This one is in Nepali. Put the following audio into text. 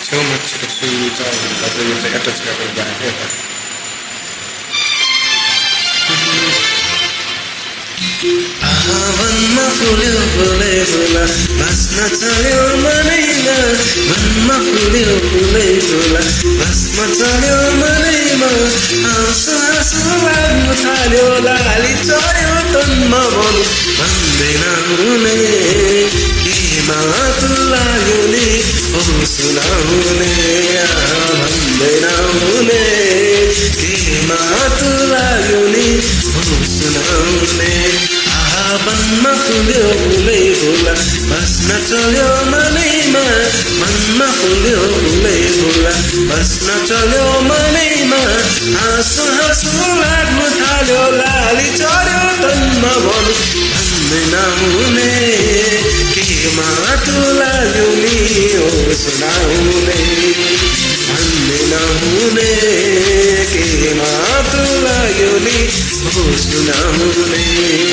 छेउमा छिटो सुई छ भनेर यो चाहिँ एट्याच गरेर राखेँ यता मनमा फुल्यो फुलै फुला भास्न चल्यो मनैमा मनमा फुल्यो फुलै फुला भास्न चल्यो मनैमा आँसु आँसु लाग्नु थाल्यो लाली चढ्यो तनमा भनु भन्दैन हुने केमा तु लाग्यो नि हो सुनाउने भन्दैन हुने केमा तु लाग्यो नि हो सुनाउने मनमा फुल्यो फुलै फुला भास्न चल्यो मनैमा मनमा फुल्यो फुलै फुला भास्न चल्यो मनैमा हाँसो हाँसो लाग्नु थाल्यो लाली चढ्यो तनमा भनु भन्दैन हुने केमा तु लाग्यो नि हो सुनाउने भन्दैन हुने केमा तु लाग्यो नि हो सुनाउने